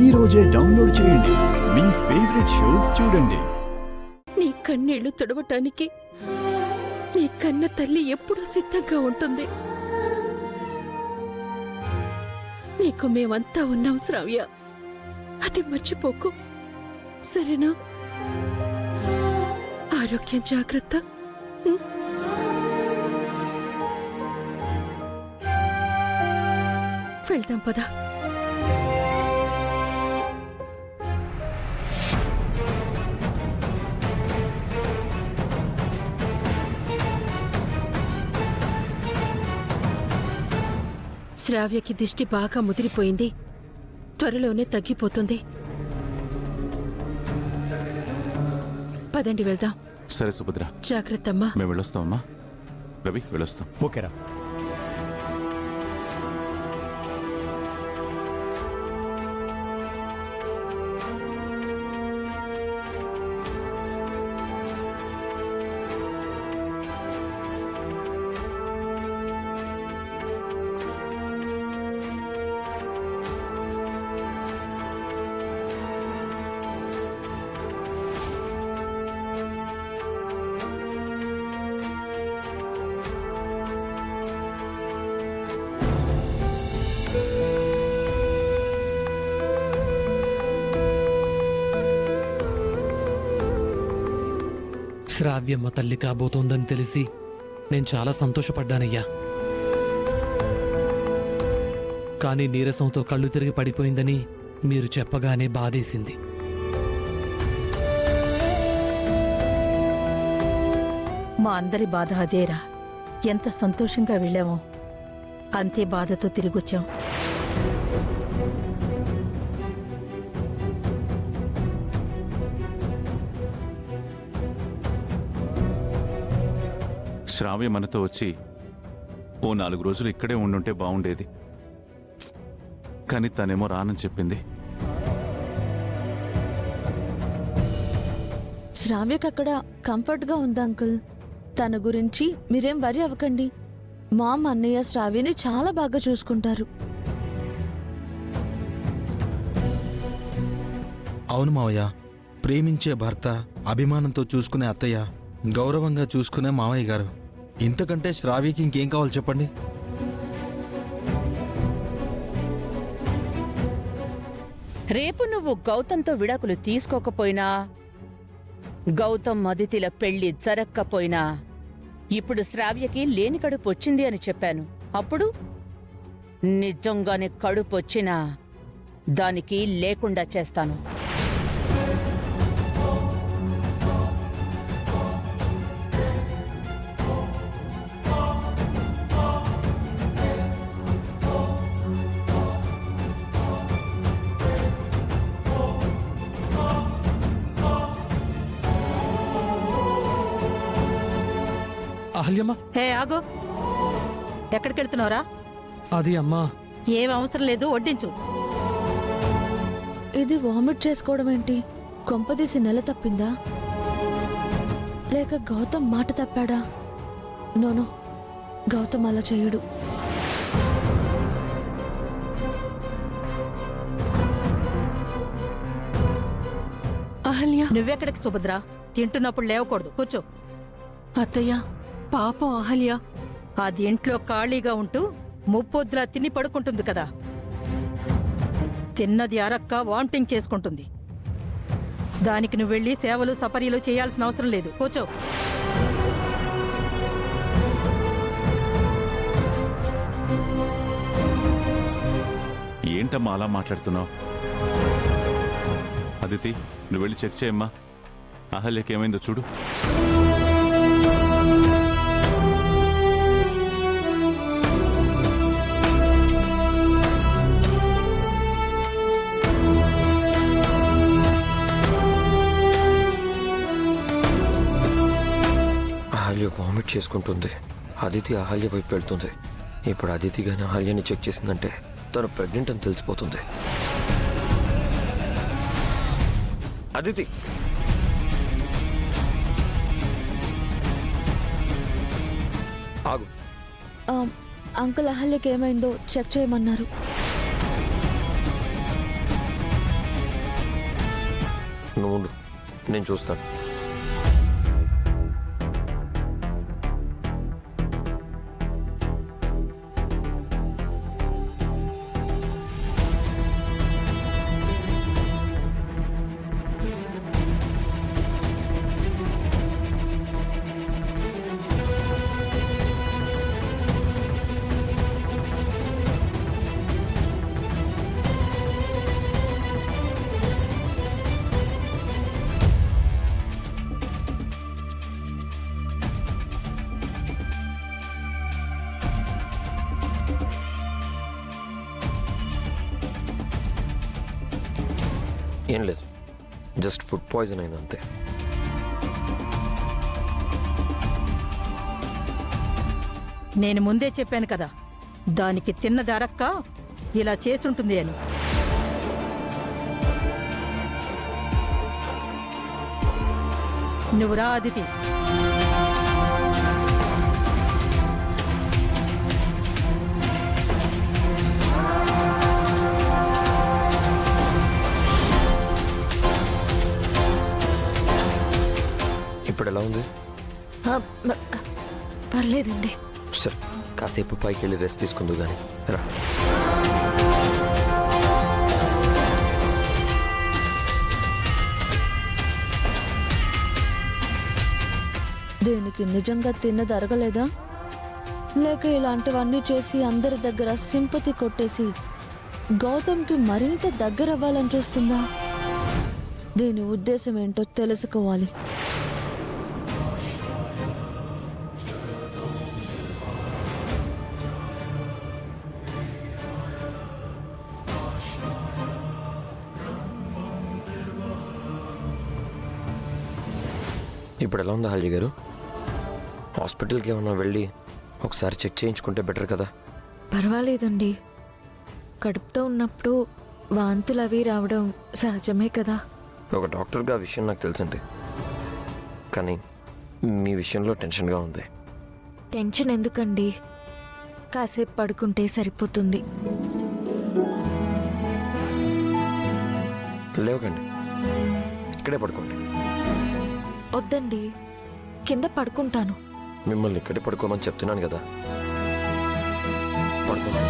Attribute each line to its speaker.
Speaker 1: ఈ రోజే డౌన్లోడ్ చేయండి. మీ ఫేవరెట్ షోస్ చూడండి.
Speaker 2: నీ కన్నీళ్లు తుడవటానికి నీ కన్న తల్లి ఎప్పుడూ సిద్ధంగా ఉంటుంది. నీకు మేమంతా ఉన్నాం శ్రావ్య, అది మర్చిపోకు, సరేనా? ఆరోగ్యం జాగ్రత్త. వెళ్దాం పదా. శ్రావ్యకి దిష్టి బాగా ముదిరిపోయింది, త్వరలోనే తగ్గిపోతుంది. పదండి వెళ్దాం.
Speaker 3: సరే సుభద్ర,
Speaker 2: జాగ్రత్తమ్మా.
Speaker 3: మేము వెళ్ళొస్తామమ్మా. రవి వెళ్ళొస్తాం.
Speaker 4: ఓకేరా.
Speaker 5: శ్రావ్యమ్మ తల్లి కాబోతోందని తెలిసి నేను చాలా సంతోషపడ్డానయ్యా. కానీ నీరసంతో కళ్ళు తిరిగి పడిపోయిందని మీరు చెప్పగానే బాధేసింది.
Speaker 6: మా అందరి బాధ అదేరా. ఎంత సంతోషంగా వెళ్ళామో అంతే బాధతో తిరిగొచ్చాం.
Speaker 3: శ్రావ్య మనతో వచ్చి ఓ 4 రోజులు ఇక్కడే ఉండుంటే బాగుండేది. కానీ తనేమో రానని చెప్పింది.
Speaker 7: శ్రావ్యకు అక్కడ కంఫర్ట్గా ఉంది అంకుల్. తన గురించి మీరేం వరి అవ్వకండి. మా అన్నయ్య శ్రావ్యని చాలా బాగా చూసుకుంటారు.
Speaker 4: అవును మావయ్య, ప్రేమించే భర్త, అభిమానంతో చూసుకునే అత్తయ్య, గౌరవంగా చూసుకునే మావయ్య గారు. ఇంతకంటే శ్రావ్యకి ఇంకేం కావాలి చెప్పండి?
Speaker 8: రేపు నువ్వు గౌతంతో విడాకులు తీసుకోకపోయినా, గౌతమ్ అదితిల పెళ్లి జరక్కపోయినా, ఇప్పుడు శ్రావ్యకి లేని కడుపు వచ్చింది అని చెప్పాను. అప్పుడు నిజంగానే కడుపు వచ్చినా దానికి లేకుండా చేస్తాను.
Speaker 5: అహల్యమ్మ,
Speaker 6: హే ఆగో, ఎక్కడికెళ్తున్నావురా?
Speaker 5: అది అమ్మా.
Speaker 6: ఏం అవసరం లేదు, వడ్డించు.
Speaker 7: ఇది వామిట్ చేసుకోవడం ఏంటి? కొంపదీసి నెల తప్పిందా, లేక గౌతమ్ మాట తప్పాడా? నోనో, గౌతమ్ అలా చేయడు.
Speaker 2: అహల్య,
Speaker 6: నువ్వెక్కడికి సుభద్ర? తింటున్నప్పుడు లేవకూడదు, కూర్చో.
Speaker 2: అత్తయ్య, పాపం అహల్య.
Speaker 6: అది ఇంట్లో ఖాళీగా ఉంటూ ముప్పొద్దులా తిని పడుకుంటుంది కదా. తిన్నది అరక్క వామిటింగ్ చేసుకుంటుంది. దానికి నువ్వు వెళ్ళి సేవలు సపర్యలు చేయాల్సిన అవసరం లేదు, కూర్చో.
Speaker 3: ఏంటమ్మా అలా మాట్లాడుతున్నావు? అదితి, నువ్వు వెళ్ళి చెక్ చేయమ్మా. అహల్యకి ఏమైందో చూడు.
Speaker 9: అహల్య వామిట్ చేసుకుంటుంది. అదితి అహల్య వైపు వెళ్తుంది. ఇప్పుడు అదితి గాని అహల్యని చెక్ చేసిందంటే తను ప్రెగ్నెంట్ అని తెలిసిపోతుంది. అదితి, ఆగు.
Speaker 7: అంకుల్ అహల్యకి ఏమైందో చెక్ చేయమన్నారు.
Speaker 9: నేను చూస్తాను. ఏం లేదు, జస్ట్ ఫుడ్ పాయిజన్ అయింది అంతే.
Speaker 6: నేను ముందే చెప్పాను కదా, దానికి తిన్నది అరక్క ఇలా చేసుంటుంది అని. నువ్వు రా అదితి.
Speaker 9: ఇప్పుడు ఎలా ఉంది?
Speaker 7: పర్లేదండి.
Speaker 9: సరే, కాసేపు పైకి వెళ్ళి రెస్ట్ తీసుకుందు కానీ రా.
Speaker 7: దీనికి నిజంగా తిన్నది అరగలేదా, లేక ఇలాంటివన్నీ చేసి అందరి దగ్గర సింపతి కొట్టేసి గౌతమ్కి మరింత దగ్గర అవ్వాలని చూస్తుందా? దీని ఉద్దేశం ఏంటో తెలుసుకోవాలి.
Speaker 9: ఇప్పుడు ఎలా ఉంది అహల్య గారు? హాస్పిటల్కి ఏమన్నా వెళ్ళి ఒకసారి చెక్ చేయించుకుంటే బెటర్ కదా?
Speaker 7: పర్వాలేదండి. కడుపుతో ఉన్నప్పుడు వాంతులు అవి రావడం సహజమే కదా.
Speaker 9: ఒక డాక్టర్గా ఆ విషయం నాకు తెలుసండి, కానీ మీ విషయంలో టెన్షన్గా ఉంది.
Speaker 7: టెన్షన్ ఎందుకండి, కాసేపు పడుకుంటే సరిపోతుంది.
Speaker 9: లేవకండి, ఇక్కడే పడుకోండి.
Speaker 7: వద్దండి, కింద పడుకుంటాను.
Speaker 9: మిమ్మల్ని ఇక్కడే పడుకోమని చెప్తున్నాను కదా, పడుకోండి.